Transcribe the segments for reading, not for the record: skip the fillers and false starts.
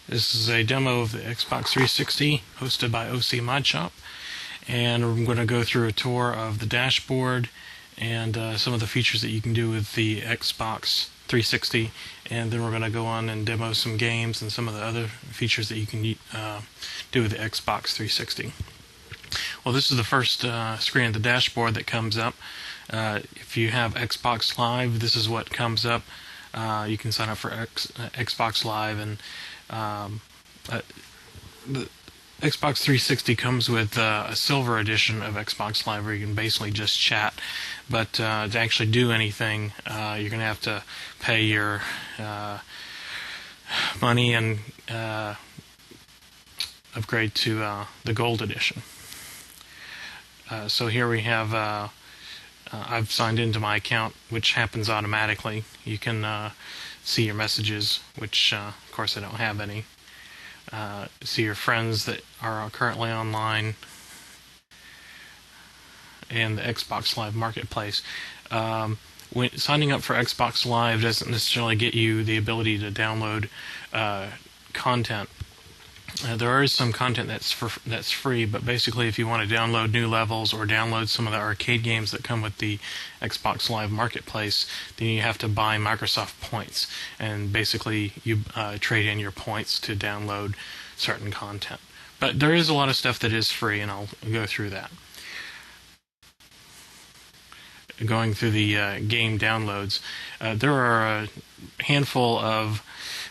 This is a demo of the Xbox 360 hosted by OC Mod Shop, and I'm going to go through a tour of the dashboard and some of the features that you can do with the Xbox 360, and then we're going to go on and demo some games and some of the other features that you can do with the Xbox 360. Well, this is the first screen of the dashboard that comes up. If you have Xbox Live, this is what comes up. You can sign up for Xbox Live, and the Xbox 360 comes with a silver edition of Xbox Live where you can basically just chat, but to actually do anything, you're going to have to pay your money and upgrade to the gold edition. So here we have I've signed into my account, which happens automatically. You can see your messages, which of course I don't have any. See your friends that are currently online, and the Xbox Live Marketplace. When signing up for Xbox Live doesn't necessarily get you the ability to download content. There is some content that's free, but basically if you want to download new levels or download some of the arcade games that come with the Xbox Live Marketplace, then you have to buy Microsoft points, and basically you trade in your points to download certain content. But there is a lot of stuff that is free, and I'll go through that. Going through the game downloads, there are a handful of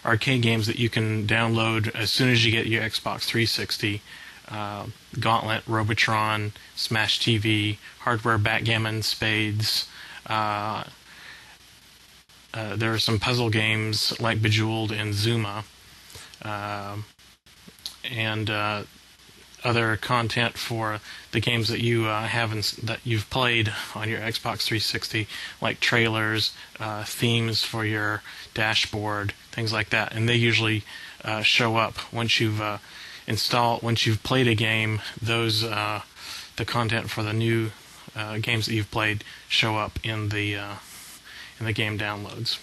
arcade games that you can download as soon as you get your Xbox 360. Gauntlet, Robotron, Smash TV, Hardware Backgammon, Spades. There are some puzzle games like Bejeweled and Zuma, and other content for the games that you that you've played on your Xbox 360, like trailers, themes for your dashboard, things like that. And they usually show up once you've once you've played a game. Those the content for the new games that you've played show up in the game downloads.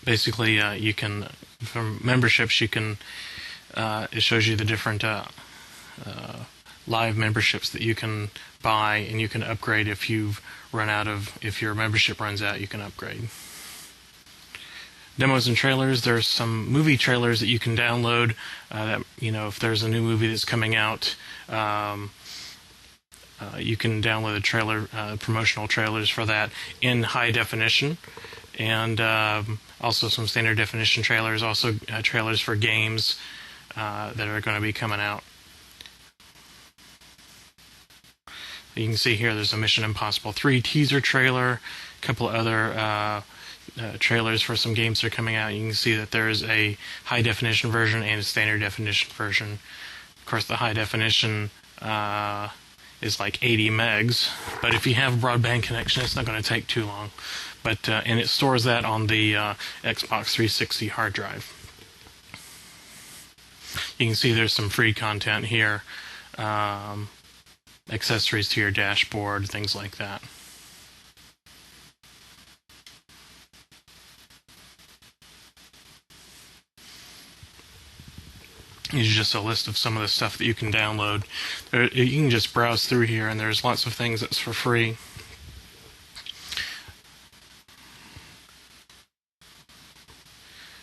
Basically, you can, from memberships, you can, it shows you the different live memberships that you can buy, and you can upgrade if if your membership runs out, you can upgrade. Demos and trailers, there's some movie trailers that you can download, that, if there's a new movie that's coming out, you can download the trailer, promotional trailers for that in high definition, and also some standard definition trailers, also trailers for games that are going to be coming out. You can see here there's a Mission Impossible 3 teaser trailer, a couple of other trailers for some games that are coming out. You can see that there's a high definition version and a standard definition version. Of course, the high definition is like 80 megs, but if you have a broadband connection, it's not going to take too long. But and it stores that on the Xbox 360 hard drive. You can see there's some free content here, accessories to your dashboard, things like that. This is just a list of some of the stuff that you can download. You can just browse through here, and there's lots of things that's for free.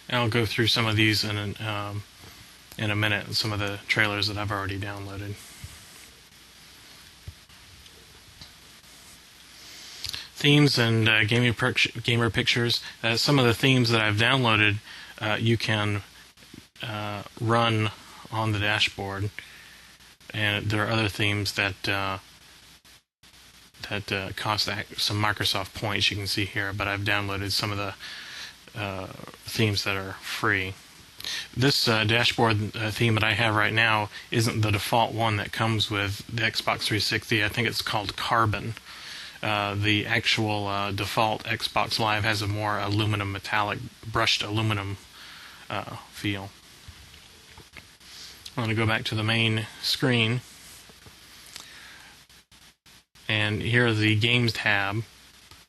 And I'll go through some of these in a minute, some of the trailers that I've already downloaded. Themes and gamer pictures. Some of the themes that I've downloaded, you can run on the dashboard, and there are other themes that cost some Microsoft points. You can see here, but I've downloaded some of the themes that are free. This dashboard theme that I have right now isn't the default one that comes with the Xbox 360. I think it's called Carbon. The actual default Xbox Live has a more aluminum, metallic, brushed aluminum feel. I'm going to go back to the main screen, and here are the Games tab.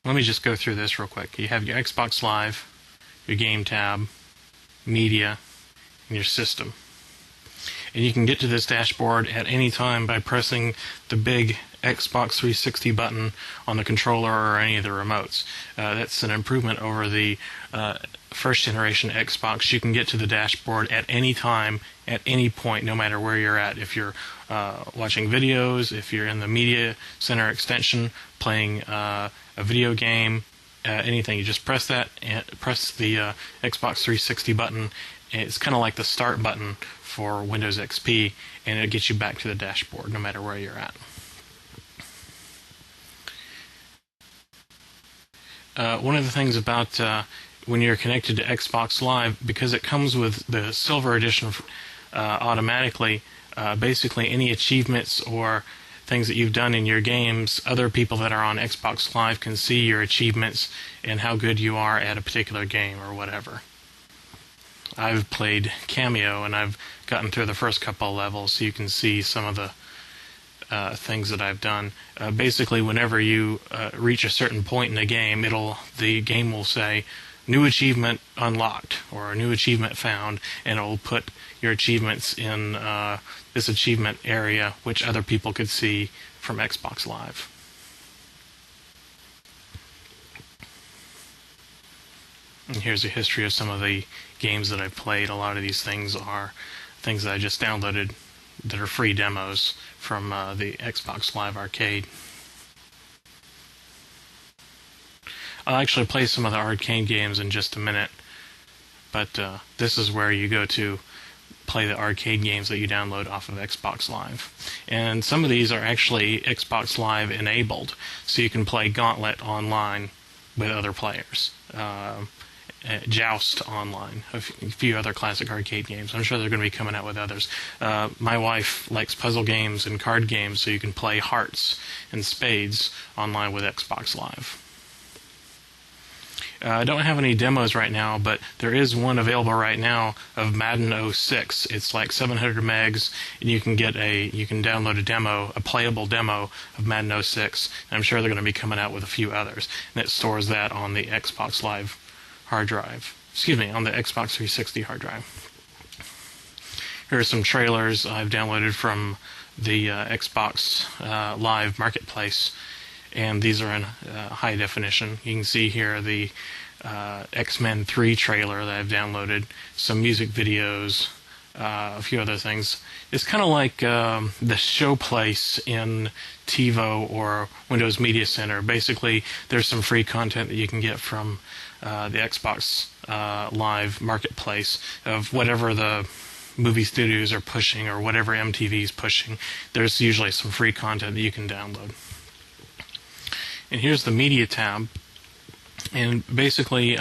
Let me just go through this real quick. You have your Xbox Live, your game tab, media, and your system. And you can get to this dashboard at any time by pressing the big Xbox 360 button on the controller or any of the remotes. That's an improvement over the first generation Xbox. You can get to the dashboard at any time, at any point, no matter where you're at. If you're watching videos, if you're in the media center extension playing a video game, anything, you just press that and press the Xbox 360 button. It's kind of like the start button for Windows XP, and it gets you back to the dashboard no matter where you're at. One of the things about when you're connected to Xbox Live, because it comes with the Silver Edition automatically, basically any achievements or things that you've done in your games, other people that are on Xbox Live can see your achievements and how good you are at a particular game or whatever. I've played Cameo, and I've gotten through the first couple of levels, so you can see some of the things that I've done. Basically, whenever you reach a certain point in the game, the game will say, "New achievement unlocked," or "A new achievement found," and it will put your achievements in this achievement area, which other people could see from Xbox Live. And here's a history of some of the games that I've played. A lot of these things are things that I just downloaded that are free demos from the Xbox Live Arcade. I'll actually play some of the arcade games in just a minute, but this is where you go to play the arcade games that you download off of Xbox Live. And some of these are actually Xbox Live enabled, so you can play Gauntlet online with other players. Joust online, a few other classic arcade games. I'm sure they're going to be coming out with others. My wife likes puzzle games and card games, so you can play Hearts and Spades online with Xbox Live. I don't have any demos right now, but there is one available right now of Madden 06. It's like 700 megs, and you can download a demo, a playable demo of Madden 06. And I'm sure they're going to be coming out with a few others, and it stores that on the Xbox Live hard drive. On the Xbox 360 hard drive. Here are some trailers I've downloaded from the Xbox Live Marketplace, and these are in high definition. You can see here the X-Men 3 trailer that I've downloaded, some music videos, a few other things. It's kind of like the show place in TiVo or Windows Media Center. Basically, there's some free content that you can get from the Xbox Live Marketplace of whatever the movie studios are pushing or whatever MTV is pushing. There's usually some free content that you can download. And here's the media tab. And basically,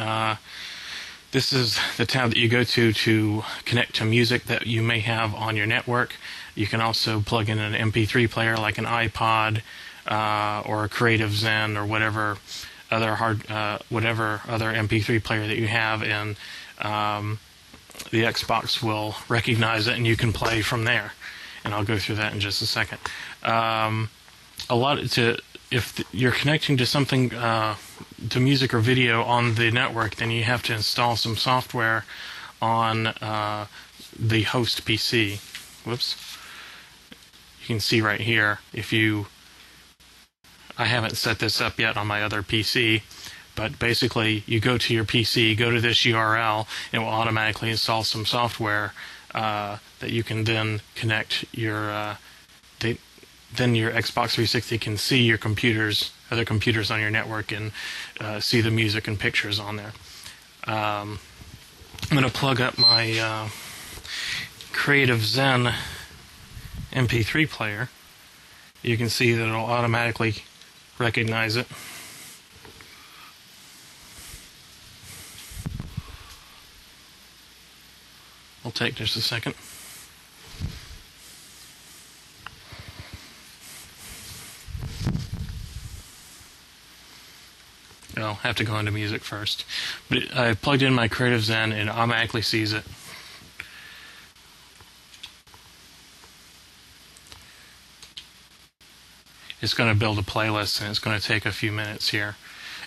this is the tab that you go to connect to music that you may have on your network. You can also plug in an MP3 player like an iPod or a Creative Zen or whatever other MP3 player that you have, and the Xbox will recognize it, and you can play from there. And I'll go through that in just a second. If you're connecting to something, to music or video on the network, then you have to install some software on the host PC. Whoops. You can see right here, I haven't set this up yet on my other PC, but basically you go to your PC, go to this URL, and it will automatically install some software that you can then connect then your Xbox 360 can see your other computers on your network, and see the music and pictures on there. I'm going to plug up my Creative Zen MP3 player. You can see that it'll automatically recognize it. It'll take just a second. I'll have to go into music first. But I plugged in my Creative Zen, and it automatically sees it. It's going to build a playlist, and it's going to take a few minutes here.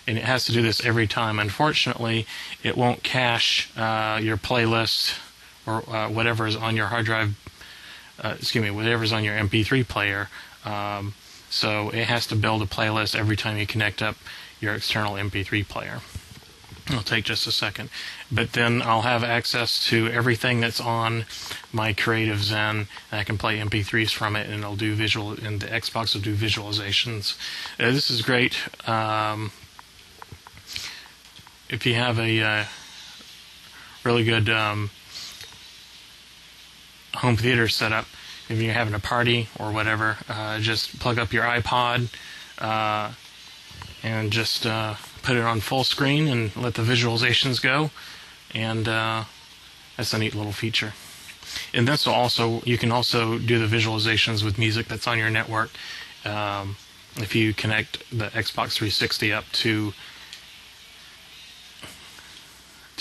and it has to do this every time. Unfortunately, it won't cache your playlist or whatever is on your hard drive. Whatever's on your MP3 player. So it has to build a playlist every time you connect up your external MP3 player. It'll take just a second. But then I'll have access to everything that's on my Creative Zen, and I can play MP3s from it, and and the Xbox will do visualizations. This is great. If you have a really good home theater setup, if you're having a party or whatever, just plug up your iPod and just put it on full screen and let the visualizations go, and that's a neat little feature. And you can also do the visualizations with music that's on your network if you connect the Xbox 360 up to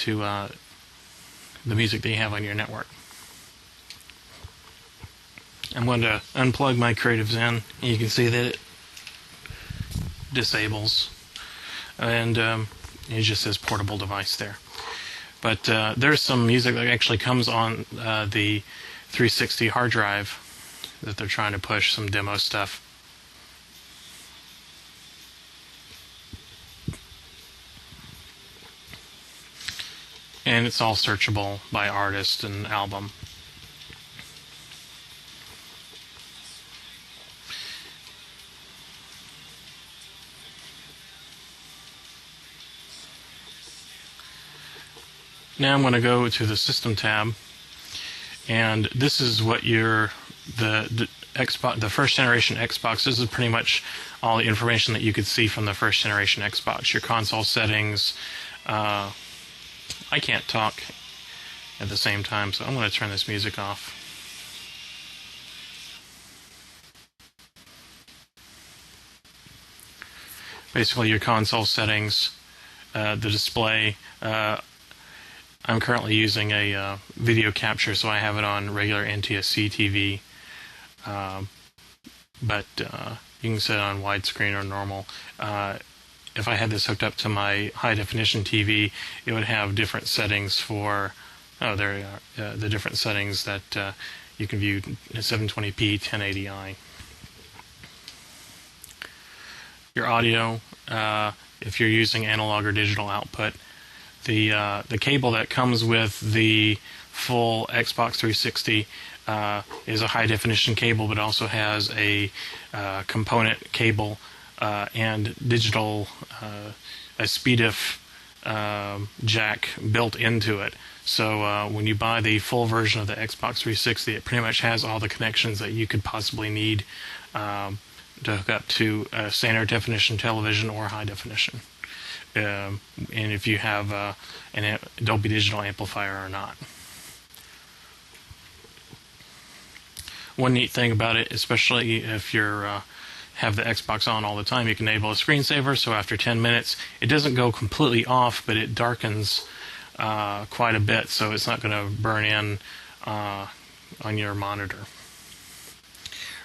the music that you have on your network. I'm going to unplug my Creative Zen. You can see that it disables, and it just says portable device there. But there's some music that actually comes on the 360 hard drive that they're trying to push, some demo stuff. And it's all searchable by artist and album. Now I'm going to go to the System tab, and this is what the Xbox, the first generation Xbox. This is pretty much all the information that you could see from the first generation Xbox. Your console settings. I can't talk at the same time, so I'm going to turn this music off. Basically, your console settings, the display. I'm currently using a video capture, so I have it on regular NTSC TV. But you can set it on widescreen or normal. If I had this hooked up to my high-definition TV, it would have different settings for... Oh, there you are. The different settings that you can view 720p, 1080i. Your audio, if you're using analog or digital output, the cable that comes with the full Xbox 360 is a high-definition cable, but also has a component cable and digital a SPDIF jack built into it. So when you buy the full version of the Xbox 360, it pretty much has all the connections that you could possibly need to hook up to a standard definition television or high definition. And if you have an Dolby Digital amplifier or not. One neat thing about it, especially if you're have the Xbox on all the time, you can enable a screensaver, so after 10 minutes it doesn't go completely off, but it darkens quite a bit, so it's not going to burn in on your monitor.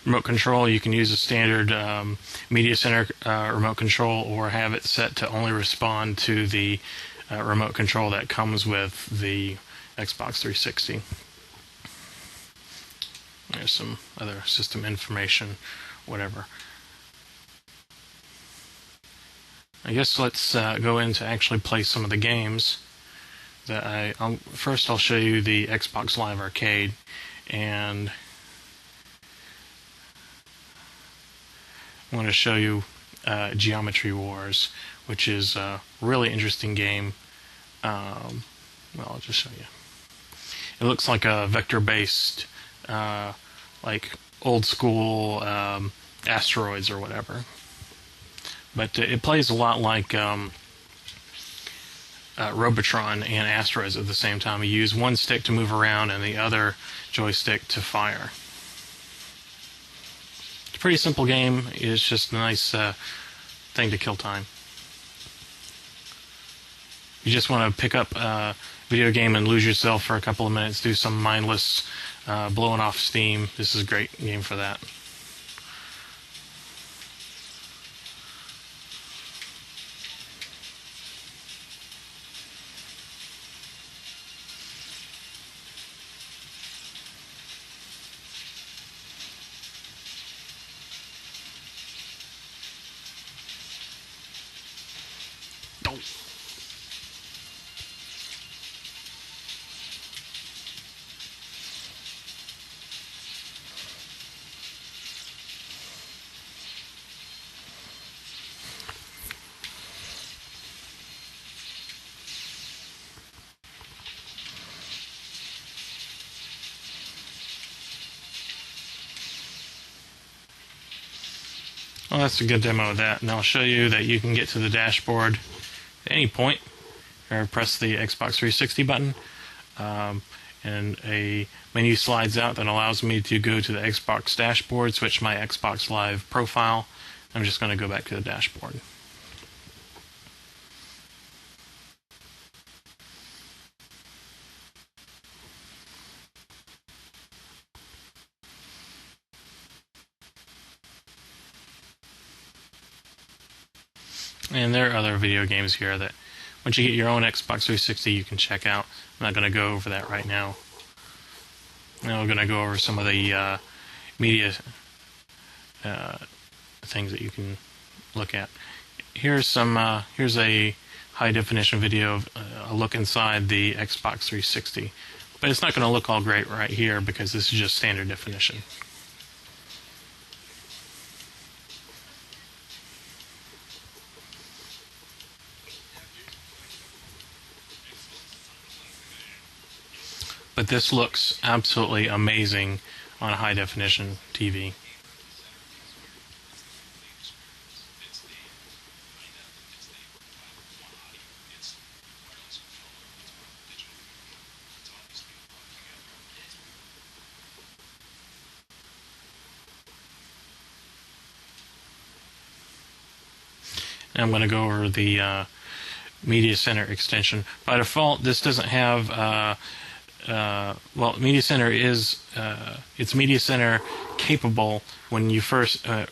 Remote control, you can use a standard media center remote control, or have it set to only respond to the remote control that comes with the Xbox 360. There's some other system information, whatever. I guess let's go in to actually play some of the games that first I'll show you the Xbox Live Arcade, and I want to show you Geometry Wars, which is a really interesting game. Well, I'll just show you. It looks like a vector-based, like old school asteroids or whatever. But it plays a lot like Robotron and asteroids at the same time. You use one stick to move around and the other joystick to fire. It's a pretty simple game. It's just a nice thing to kill time. You just want to pick up a video game and lose yourself for a couple of minutes, do some mindless blowing off steam. This is a great game for that. go. Well, that's a good demo of that, and I'll show you that you can get to the dashboard at any point. Or press the Xbox 360 button, and a menu slides out that allows me to go to the Xbox dashboard, switch my Xbox Live profile. I'm just going to go back to the dashboard. And there are other video games here that once you get your own Xbox 360 you can check out. I'm not going to go over that right now. Now we're going to go over some of the media things that you can look at. Here's a high definition video of a look inside the Xbox 360. But it's not going to look all great right here because this is just standard definition. But this looks absolutely amazing on a high definition TV. And I'm going to go over the Media Center extension. By default, this doesn't have well, Media Center is it's Media Center capable when you first out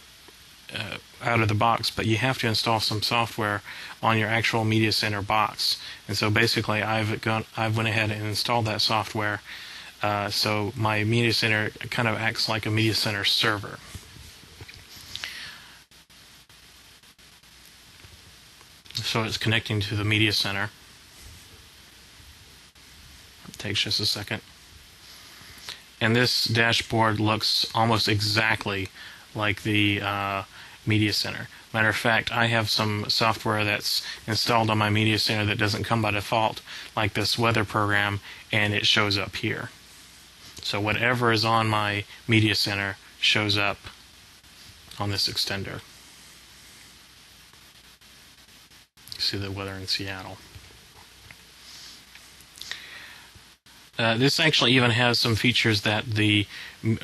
of the box, but you have to install some software on your actual Media Center box. And so basically, I've went ahead and installed that software. So my Media Center kind of acts like a Media Center server. So it's connecting to the Media Center. It takes just a second. And this dashboard looks almost exactly like the Media Center. Matter of fact, I have some software that's installed on my Media Center that doesn't come by default, like this weather program, and it shows up here. So whatever is on my Media Center shows up on this extender. See the weather in Seattle. This actually even has some features that the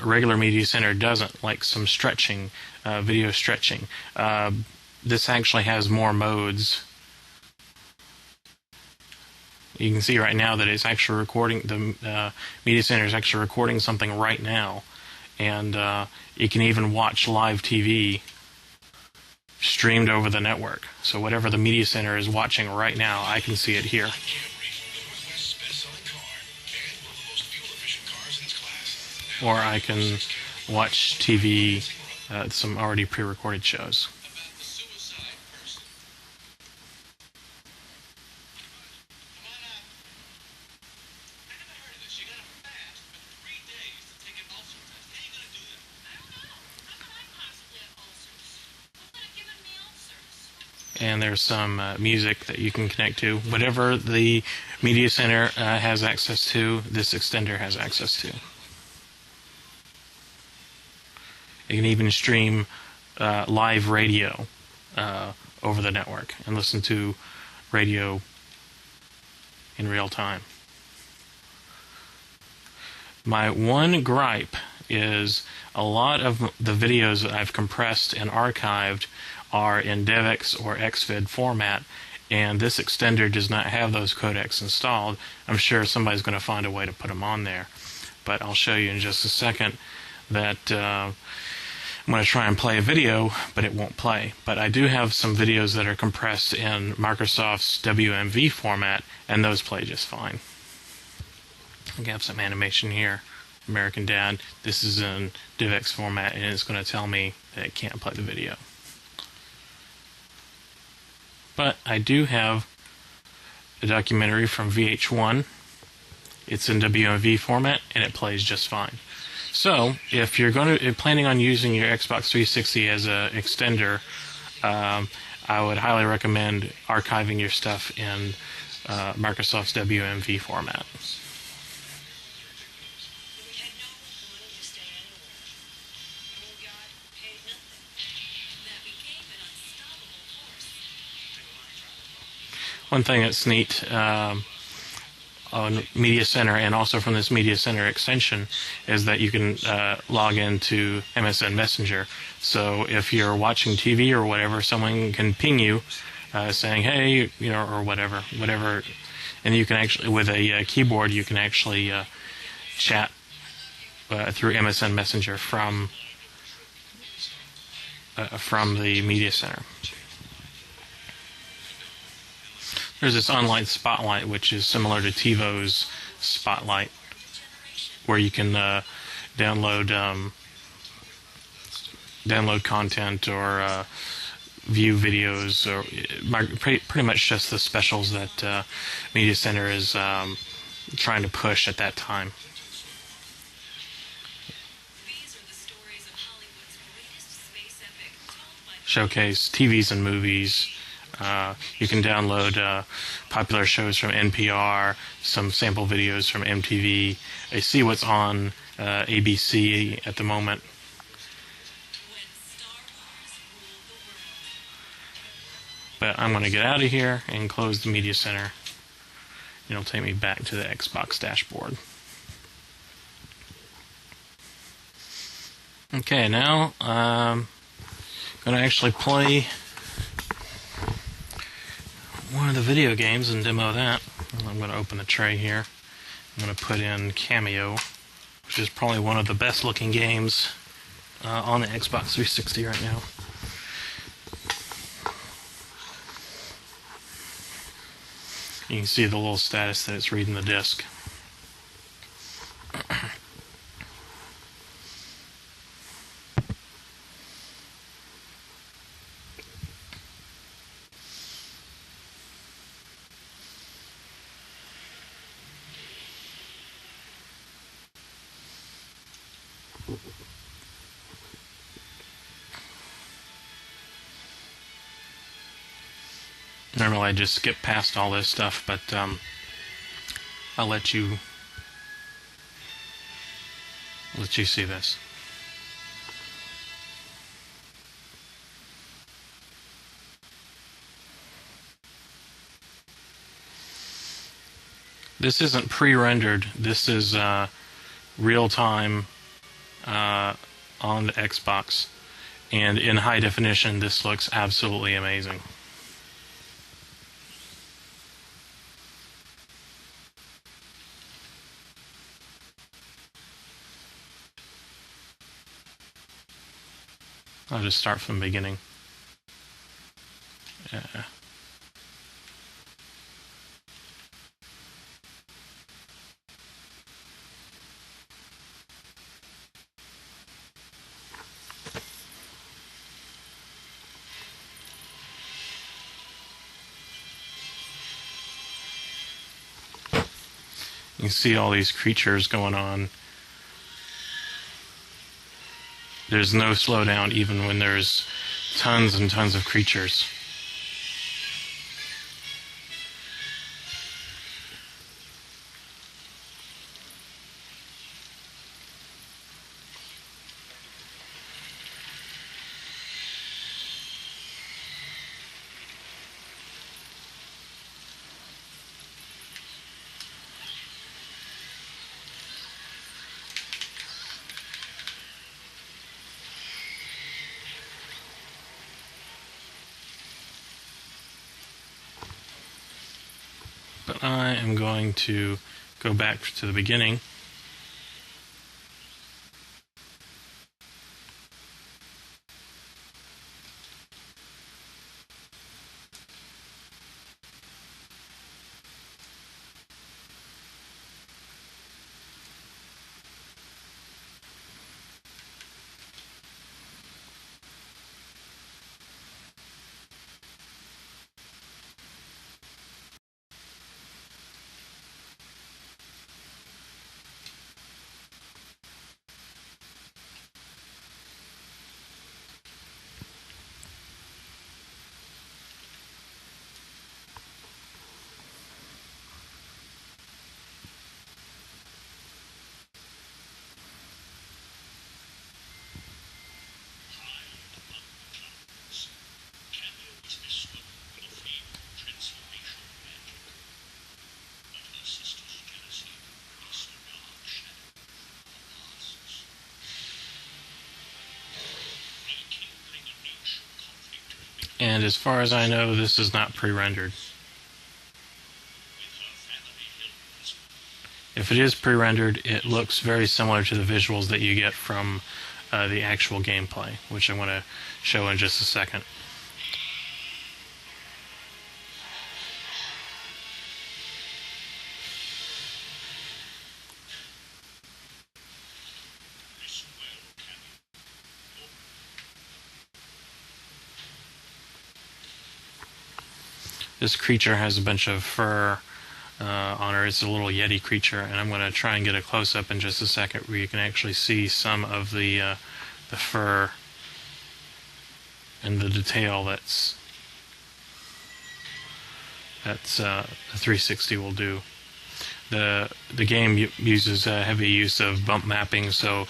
regular Media Center doesn't, like some stretching, video stretching. This actually has more modes. You can see right now that it's actually recording, the Media Center is actually recording something right now. And you can even watch live TV streamed over the network. So whatever the Media Center is watching right now, I can see it here. Or I can watch TV, some already pre-recorded shows. And there's some music that you can connect to. Whatever the Media Center has access to, this extender has access to. You can even stream live radio over the network and listen to radio in real time. My one gripe is a lot of the videos that I've compressed and archived are in DivX or XVID format, and this extender does not have those codecs installed. I'm sure somebody's going to find a way to put them on there, but I'll show you in just a second that I'm going to try and play a video, but it won't play. But I do have some videos that are compressed in Microsoft's WMV format, and those play just fine. We have some animation here. American Dad. This is in DivX format, and it's going to tell me that it can't play the video. But I do have a documentary from VH1. It's in WMV format, and it plays just fine. So, if you're planning on using your Xbox 360 as an extender, I would highly recommend archiving your stuff in Microsoft's WMV format. One thing that's neat on Media Center and also from this Media Center extension is that you can log into MSN Messenger. So if you're watching TV or whatever, someone can ping you saying, "Hey," or whatever, and you can actually, with a keyboard, you can actually chat through MSN Messenger from the Media Center. There's this online Spotlight, which is similar to TiVo's Spotlight, where you can download content or view videos, or pretty much just the specials that Media Center is trying to push at that time. Showcase TVs and movies. You can download popular shows from NPR, some sample videos from MTV. I see what's on ABC at the moment. But I'm going to get out of here and close the Media Center. It'll take me back to the Xbox dashboard. Okay, now I'm going to actually play one of the video games and demo that. I'm going to open the tray here. I'm going to put in Cameo, which is probably one of the best looking games on the Xbox 360 right now. You can see the little status that it's reading the disc. Normally I just skip past all this stuff, but I'll let you see this. This isn't pre-rendered. This is real time on the Xbox, and in high definition, this looks absolutely amazing. I'll just start from the beginning. You can see all these creatures going on. There's no slowdown even when there's tons and tons of creatures. But I am going to go back to the beginning. And as far as I know, this is not pre-rendered. If it is pre-rendered, it looks very similar to the visuals that you get from the actual gameplay, which I'm going to show in just a second. This creature has a bunch of fur on her. It's a little Yeti creature, and I'm going to try and get a close-up in just a second where you can actually see some of the fur and the detail that's a 360 will do. The game uses a heavy use of bump mapping, so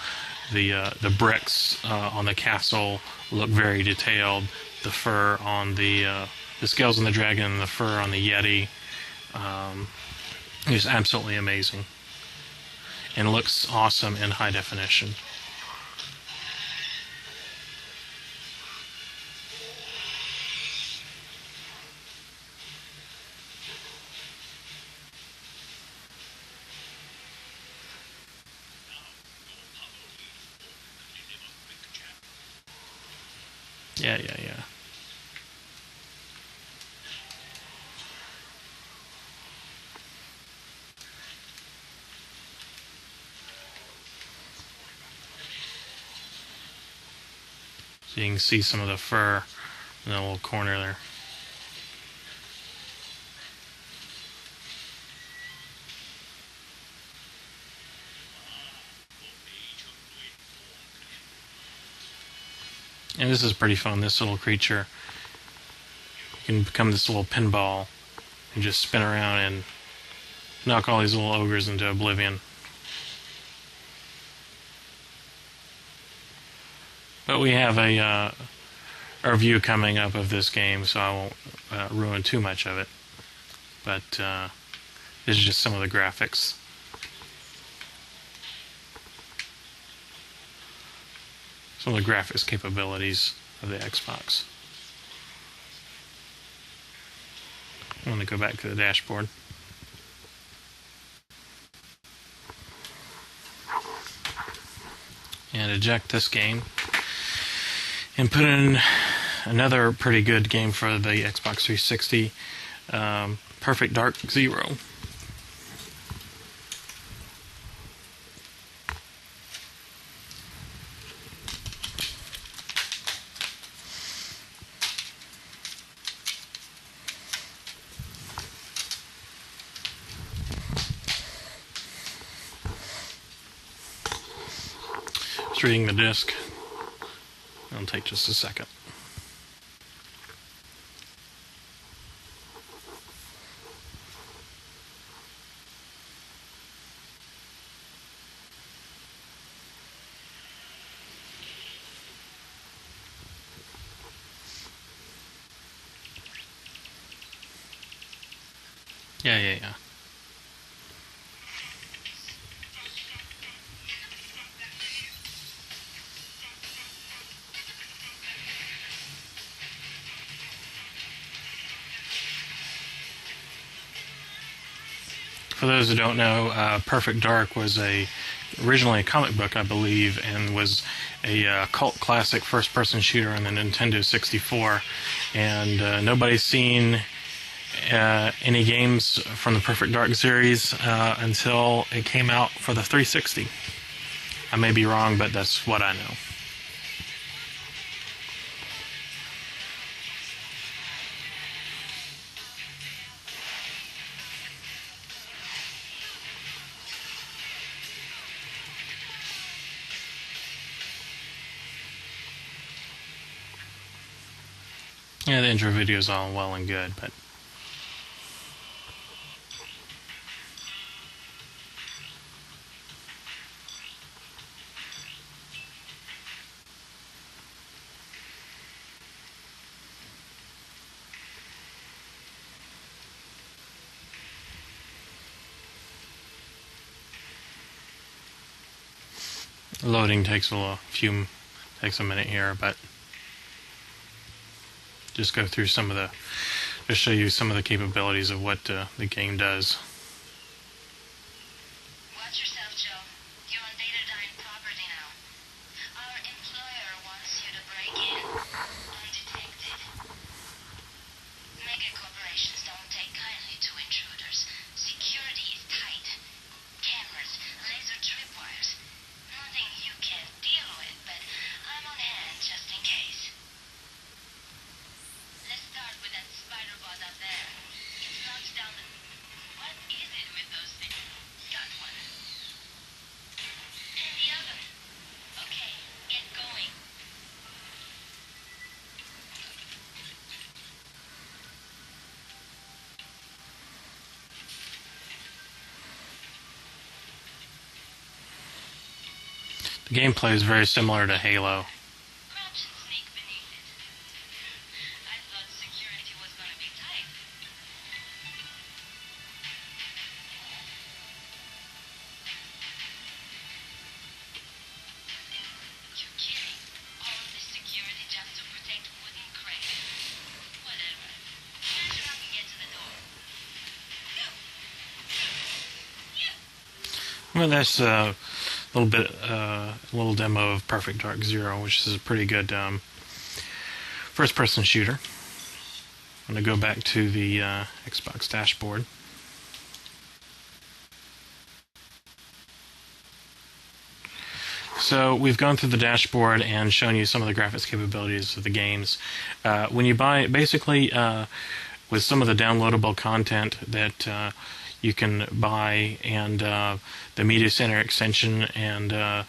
the bricks on the castle look very detailed. The fur on the scales on the dragon and the fur on the Yeti is absolutely amazing and looks awesome in high definition. Yeah. So you can see some of the fur in the little corner there. And this is pretty fun. This little creature, you can become this little pinball and just spin around and knock all these little ogres into oblivion. But we have a review coming up of this game, so I won't ruin too much of it. But this is just some of the graphics. Some of the graphics capabilities of the Xbox. I'm going to go back to the dashboard. And eject this game. And put in another pretty good game for the Xbox 360, Perfect Dark Zero. Just reading the disc. It'll take just a second. Yeah. For those who don't know, Perfect Dark was originally a comic book, I believe, and was a cult classic first-person shooter on the Nintendo 64. And nobody's seen any games from the Perfect Dark series until it came out for the 360. I may be wrong, but that's what I know. Yeah, the intro video is all well and good, but loading takes a minute here, but just go through some of the, just show you some of the capabilities of what the game does. Watch yourself, Joe. You're on Datadyne property now. Our employer wants you to break in undetected. Mega corporations don't take kindly to intruders. Security is tight. Cameras, laser tripwires. Nothing you can't deal with, but I'm on hand just in case. Let's start with that spider bot up there. It's knocked down the... What is it with those things? Got one. And the other. Okay, get going. The gameplay is very similar to Halo. Crouch and sneak beneath it. I thought security was gonna be tight. You're kidding. All of this security just to protect wooden crates. Whatever. Smash her up and get to the door. Well, that's a little demo of Perfect Dark Zero, which is a pretty good first-person shooter. I'm going to go back to the Xbox dashboard. So we've gone through the dashboard and shown you some of the graphics capabilities of the games. When you buy, basically, with some of the downloadable content that you can buy, and the Media Center extension and the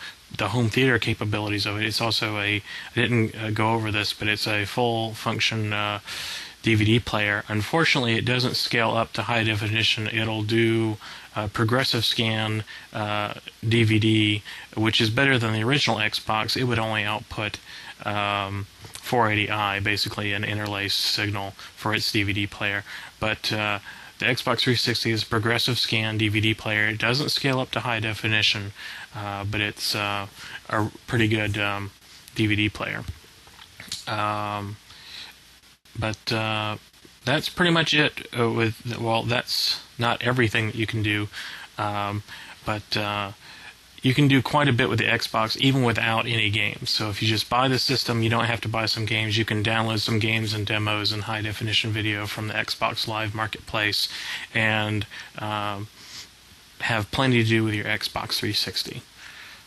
home theater capabilities of it. It's also I didn't go over this, but it's a full function DVD player. Unfortunately, it doesn't scale up to high definition. It'll do progressive scan DVD, which is better than the original Xbox. It would only output 480i, basically an interlaced signal for its DVD player. But the Xbox 360 is a progressive scan DVD player. It doesn't scale up to high definition, but it's a pretty good DVD player. But that's pretty much it. Well, that's not everything that you can do, but you can do quite a bit with the Xbox, even without any games. So if you just buy the system, you don't have to buy some games. You can download some games and demos and high-definition video from the Xbox Live Marketplace, and have plenty to do with your Xbox 360.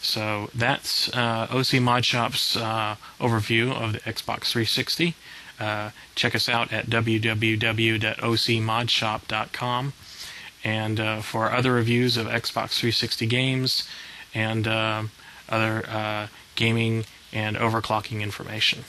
So that's OC Mod Shop's overview of the Xbox 360. Check us out at www.ocmodshop.com, and for other reviews of Xbox 360 games and other gaming and overclocking information.